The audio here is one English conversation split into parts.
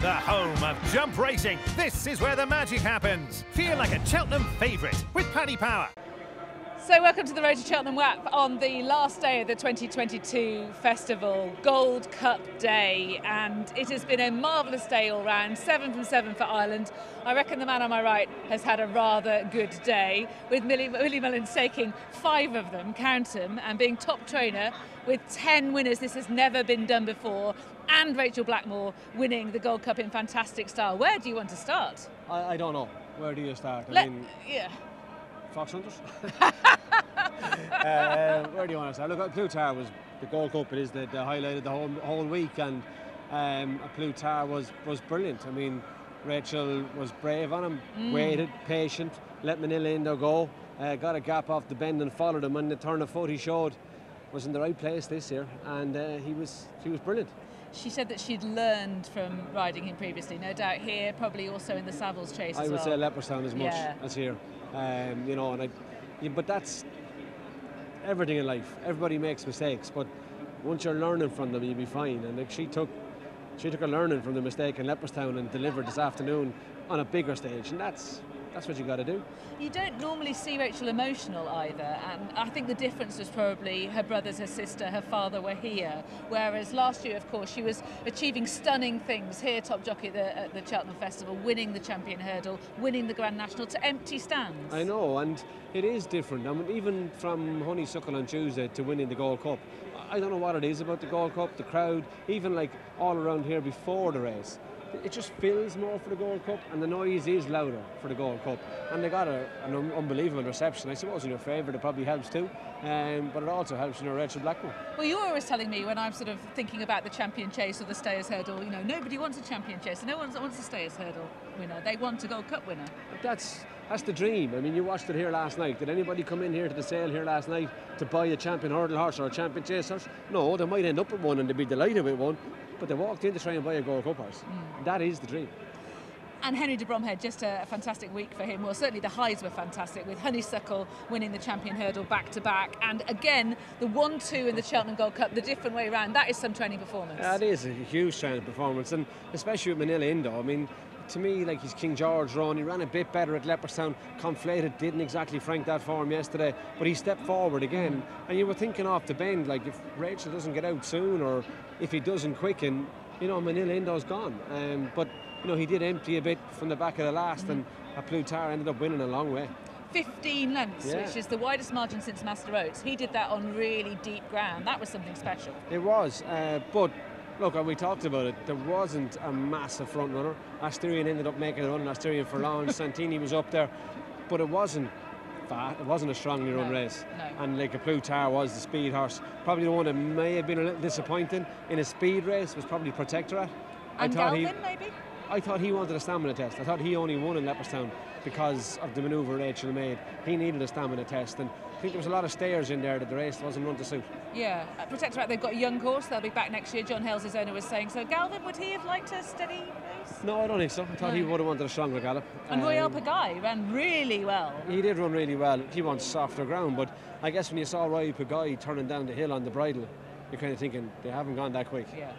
The home of jump racing. This is where the magic happens. Feel like a Cheltenham favourite with Paddy Power. So welcome to the Road to Cheltenham WAP on the last day of the 2022 festival, Gold Cup Day, and it has been a marvellous day all round, 7 from 7 for Ireland. I reckon the man on my right has had a rather good day, with Willie Mullins taking 5 of them, count them, and being top trainer with 10 winners. This has never been done before, and Rachel Blackmore winning the Gold Cup in fantastic style. Where do you want to start? I don't know. Where do you start? Yeah. Fox Hunters? Where do you want to start? Look, Plutar was the Gold Cup. It is the highlight of the whole week, and Plutar was brilliant. I mean, Rachel was brave on him, waited, patient, let Manila Indo go, got a gap off the bend and followed him, and the turn of foot he showed was in the right place this year, and she was brilliant. She said that she'd learned from riding him previously, no doubt here, probably also in the Savills chase I as well. would say Leopardstown as much as here. You know, but that's everything in life. Everybody makes mistakes, but once you're learning from them, you'll be fine. And like, she took a learning from the mistake in Leopardstown and delivered this afternoon on a bigger stage, and that's what you got to do. You don't normally see Rachel emotional either, and I think the difference was probably her brothers, her sister, her father were here, whereas last year, of course, she was achieving stunning things here, top jockey at the Cheltenham Festival, winning the Champion Hurdle, winning the Grand National to empty stands. I know, and it is different. I mean, even from Honeysuckle on Tuesday to winning the Gold Cup, I don't know what it is about the Gold Cup, the crowd, even like all around here before the race. It just feels more for the Gold Cup, and the noise is louder for the Gold Cup. And they got an unbelievable reception. I suppose in your favourite it probably helps too, but it also helps in your Rachel Blackmore. Well, you're always telling me when I'm sort of thinking about the Champion Chase or the Stayers Hurdle, you know, nobody wants a Champion Chase, no one wants a Stayers Hurdle winner. They want a Gold Cup winner. That's the dream. I mean, you watched it here last night. Did anybody come in here to the sale here last night to buy a Champion Hurdle horse or a Champion Chase horse? No, they might end up with one and they'd be delighted with one, but they walked in to try and buy a Gold Cup horse. That is the dream. And Henry de Bromhead, just a fantastic week for him. Well, certainly the highs were fantastic, with Honeysuckle winning the Champion Hurdle back-to-back. And again, the 1-2 in the Cheltenham Gold Cup, the different way around, that is some training performance. That is a huge training performance, and especially with Manila Indo. I mean, to me, like his King George run, he ran a bit better at Leopardstown. Conflated didn't exactly frank that form yesterday, but he stepped forward again. And you were thinking off the bend, like if Rachel doesn't get out soon, or if he doesn't quicken, you know, Manila Indo's gone. But you know, he did empty a bit from the back of the last, and Plutar ended up winning a long way. 15 lengths, which is the widest margin since Master Oates. He did that on really deep ground. That was something special. It was, but look, we talked about it, there wasn't a massive front runner. Asterion ended up making a run, Asterion for Lounge, Santini was up there, but it wasn't fat, it wasn't a strongly run race. No. And like a Plutar was the speed horse. Probably the one that may have been a little disappointing in a speed race was probably Protectorate. And Galvin, maybe? I thought he wanted a stamina test. I thought he only won in Leopardstown because of the manoeuvre Rachel made. He needed a stamina test, and I think there was a lot of stayers in there that the race wasn't run to suit. Yeah, Protectorate, they've got a young horse, they'll be back next year. John Hales, his owner, was saying. So Galvin, would he have liked a steady race? No, I don't think so. I thought he would have wanted a stronger gallop. And Royale Pagaille ran really well. He did run really well. He wants softer ground, but I guess when you saw Royale Pagaille turning down the hill on the bridle, you're kind of thinking they haven't gone that quick. Yeah.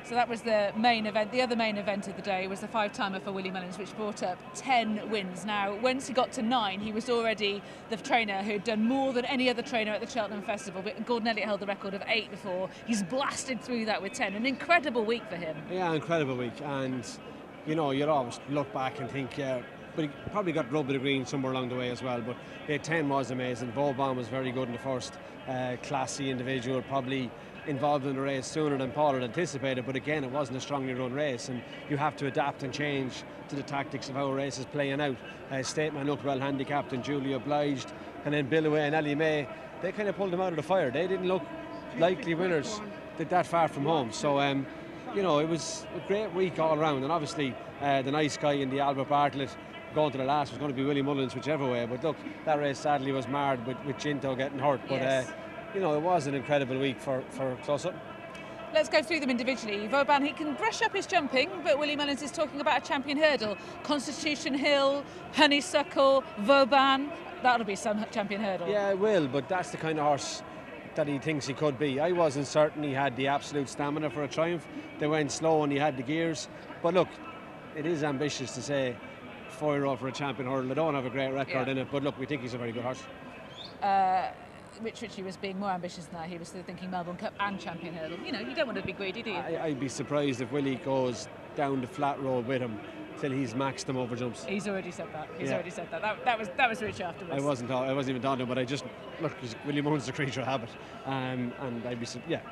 So that was the main event. The other main event of the day was the 5-timer for Willie Mullins, which brought up 10 wins. Now, once he got to 9, he was already the trainer who'd done more than any other trainer at the Cheltenham Festival. But Gordon Elliott held the record of 8 before. He's blasted through that with 10. An incredible week for him. Yeah, incredible week. And, you know, you'll always look back and think, but he probably got rubbed with the green somewhere along the way as well. But 10 was amazing. Vauban was very good in the first. Classy individual, probably involved in the race sooner than Paul had anticipated, but again, it wasn't a strongly run race, and you have to adapt and change to the tactics of how a race is playing out. Stateman looked well handicapped and duly obliged, and then Billaway and Ellie May, they kind of pulled them out of the fire. They didn't look likely winners that far from home. So you know, it was a great week all around, and obviously the nice guy in the Albert Bartlett going to the last was going to be Willie Mullins whichever way, but look, that race sadly was marred with Ginto getting hurt, but you know, it was an incredible week for close-up. Let's go through them individually. Vauban, he can brush up his jumping, but Willie Mullins is talking about a Champion Hurdle. Constitution Hill, Honeysuckle, Vauban, that'll be some Champion Hurdle. Yeah, it will, but that's the kind of horse that he thinks he could be. I wasn't certain he had the absolute stamina for a triumph. They went slow and he had the gears. But look, it is ambitious to say 4-year-old for a champion hurdle. They don't have a great record in it, but look, we think he's a very good horse. Rich Ritchie was being more ambitious than that. He was still thinking Melbourne Cup and champion hurdle. You know, you don't want to be greedy, do you? I'd be surprised if Willie goes down the flat road with him till he's maxed them over jumps. He's already said that. Already said that. That was Rich afterwards. I wasn't even talking to him, but I just look. Willie Mullins is a creature of habit, and I'd be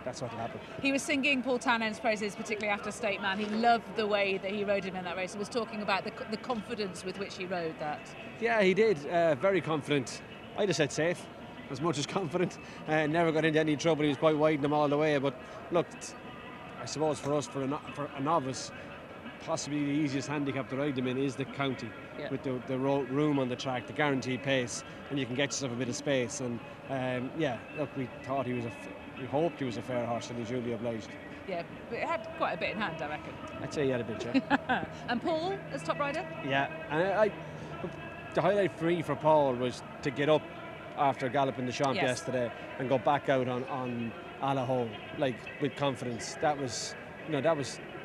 that's what will happen. He was singing Paul Townend's praises, particularly after State Man. He loved the way that he rode him in that race. He was talking about the confidence with which he rode that. Yeah, he did. Very confident. I'd have said safe, as much as confident. Never got into any trouble. He was quite wide them all the way. But look, I suppose for us, for a novice, possibly the easiest handicap to ride them in is the county, with the room on the track, the guaranteed pace, and you can get yourself a bit of space. And look, we hoped he was a fair horse, and he's really obliged. Yeah, but it had quite a bit in hand, I reckon. I'd say he had a bit, yeah. And Paul as top rider? Yeah, and the highlight for me for Paul was to get up after galloping the Champ yesterday and go back out on Allaho, like with confidence. That was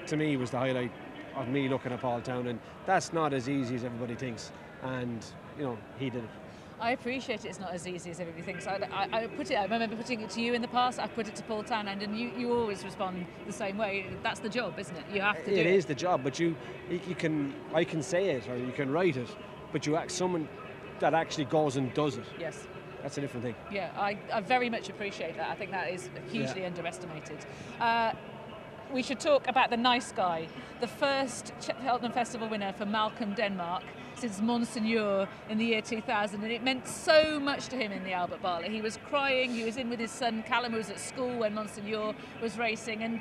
to me was the highlight of me looking at Paul Townend. That's not as easy as everybody thinks, and he did it. I appreciate it's not as easy as everybody thinks. I remember putting it to you in the past. I put it to Paul Townend, and you always respond the same way. That's the job, isn't it? You have to do it. It is the job, but I can say it or you can write it, but you act someone that actually goes and does it. Yes. That's a different thing. Yeah, I very much appreciate that. I think that is hugely underestimated. We should talk about the nice guy, the first Cheltenham Festival winner for Malcolm, Denmark, since Monseigneur in the year 2000, and it meant so much to him in the Albert Barley. He was crying, he was in with his son Callum, who was at school when Monseigneur was racing, and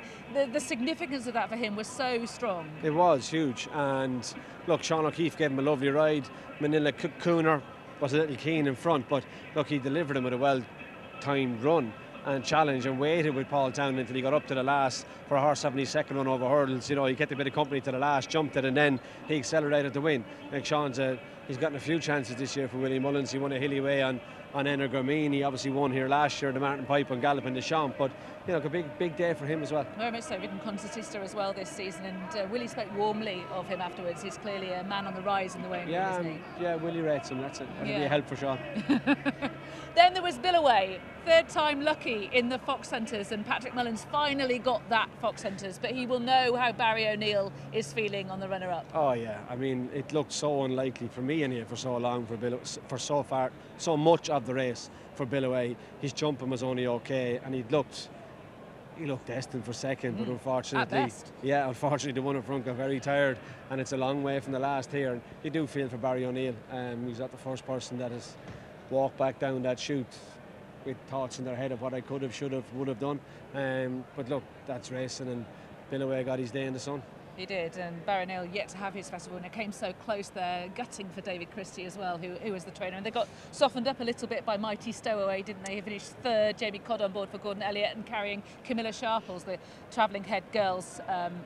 the significance of that for him was so strong. It was huge, and look, Sean O'Keefe gave him a lovely ride. Manila Cooner was a little keen in front, but look, he delivered him with a well-timed run and challenge, and waited with Paul Townend until he got up to the last for a horse having his second run over hurdles. He kept a bit of company to the last, jumped it, and then he accelerated to win. Like Sean's he's gotten a few chances this year for Willie Mullins. He won a hilly way on Energramine. He obviously won here last year, the Martin Pipe and Galloping the Champ, but a big day for him as well. Very much so. Ridden Concertista as well this season, and Willie spoke warmly of him afterwards. He's clearly a man on the rise in the way, isn't he? Yeah, Willie rates him. That'll be a help for Sean. Then there was Billaway, third time lucky in the Fox Hunters, and Patrick Mullins finally got that Fox Hunters, but he will know how Barry O'Neill is feeling on the runner-up. Oh yeah, I mean, it looked so unlikely for me in here for so long for so much of the race for Billaway. His jumping was only okay, and he looked destined for second, but unfortunately, the one in front got very tired, and it's a long way from the last here. And you do feel for Barry O'Neill. He's not the first person that has walked back down that chute with thoughts in their head of what I could have, should have, would have done. But look, that's racing, and Billaway got his day in the sun. He did, and Barry O'Neill yet to have his festival, and it came so close there, gutting for David Christie as well, who was the trainer. And they got softened up a little bit by Mighty Stowaway, didn't they? He finished third, Jamie Codd on board for Gordon Elliott, and carrying Camilla Sharples, the travelling head girls'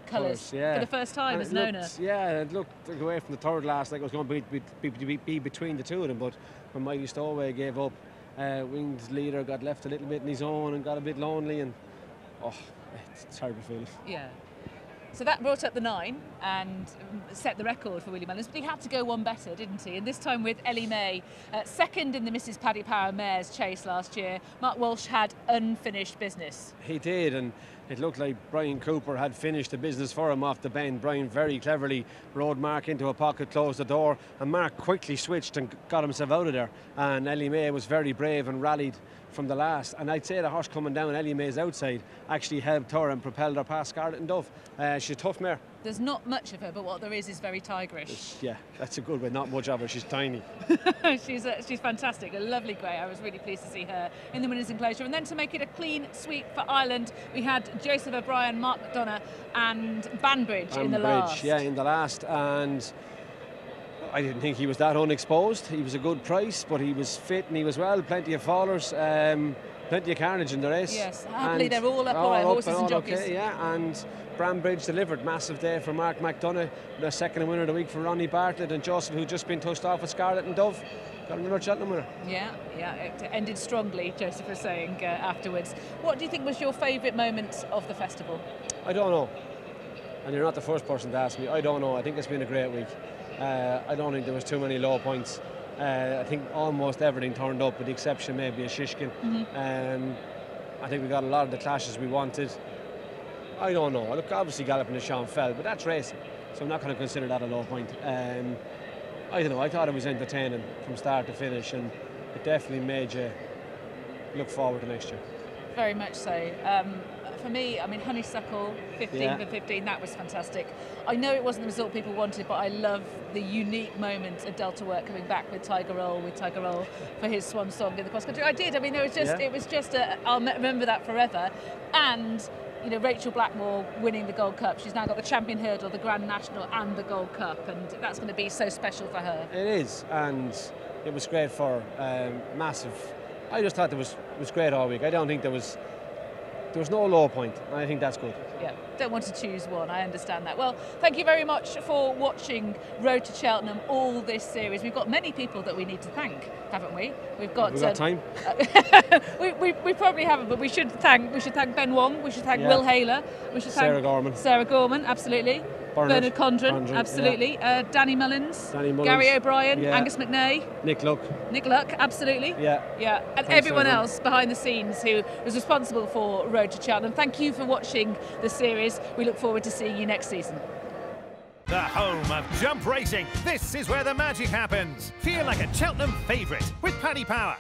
colours for the first time as an owner. Yeah, it looked away from the third last like it was going to be between the two of them, but when Mighty Stowaway gave up, Winged leader got left a little bit in his own and got a bit lonely, and it's a terrible feeling. Yeah. So that brought up the 9 and set the record for Willie Mullins, but he had to go one better, didn't he? And this time with Ellie May, second in the Mrs. Paddy Power Mares chase last year. Mark Walsh had unfinished business. He did, and it looked like Brian Cooper had finished the business for him off the bend. Brian very cleverly rode Mark into a pocket, closed the door, and Mark quickly switched and got himself out of there. And Ellie May was very brave and rallied from the last, and I'd say the horse coming down Ellie May's outside actually helped her and propelled her past Scarlet and Dove. She's a tough mare. There's not much of her, but what there is very tigerish. Yeah, that's a good way. Not much of her. She's tiny. She's fantastic, a lovely grey. I was really pleased to see her in the winners' enclosure. And then to make it a clean sweep for Ireland, we had Joseph O'Brien, Mark McDonough and Banbridge in the last. Yeah, in the last. And I didn't think he was that unexposed. He was a good price, but he was fit and he was well. Plenty of fallers, plenty of carnage in the race. Yes, happily they're all up, all right, horses and jockeys. Okay, yeah, and Brambridge delivered. Massive day for Mark McDonough, the second winner of the week for Ronnie Bartlett, and Joseph, who'd just been touched off with Scarlet and Dove, got another Cheltenham winner. Yeah, it ended strongly, Joseph was saying afterwards. What do you think was your favourite moment of the festival? I don't know. And you're not the first person to ask me. I don't know. I think it's been a great week. I don't think there was too many low points. I think almost everything turned up, with the exception maybe of Shishkin. I think we got a lot of the clashes we wanted. I don't know. Look, obviously Galloping to Sean fell, but that's racing, so I'm not going to consider that a low point. I don't know. I thought it was entertaining from start to finish, and it definitely made you look forward to next year. Very much so. For me, I mean, Honeysuckle, 15 for 15, that was fantastic. I know it wasn't the result people wanted, but I love the unique moment of Delta Work coming back with Tiger Roll for his swan song in the cross country. I did. I mean, it was just I'll remember that forever. And you know, Rachel Blackmore winning the Gold Cup. She's now got the Champion Hurdle, the Grand National, and the Gold Cup, and that's going to be so special for her. It is, and it was great for massive. I just thought it was great all week. I don't think there was no low point, and I think that's good. Yeah, don't want to choose one, I understand that. Well, thank you very much for watching Road to Cheltenham, all this series. We've got many people that we need to thank, haven't we? We've got time. we probably haven't, but we should thank Ben Wong, we should thank Will Haler, we should thank Sarah Gorman, absolutely. Bernard Condren, absolutely. Yeah. Danny Mullins, Gary O'Brien, Angus McNay, Nick Luck, absolutely. Yeah. And Thanks everyone else behind the scenes who was responsible for Road to Cheltenham. Thank you for watching the series. We look forward to seeing you next season. The home of jump racing. This is where the magic happens. Feel like a Cheltenham favourite with Paddy Power.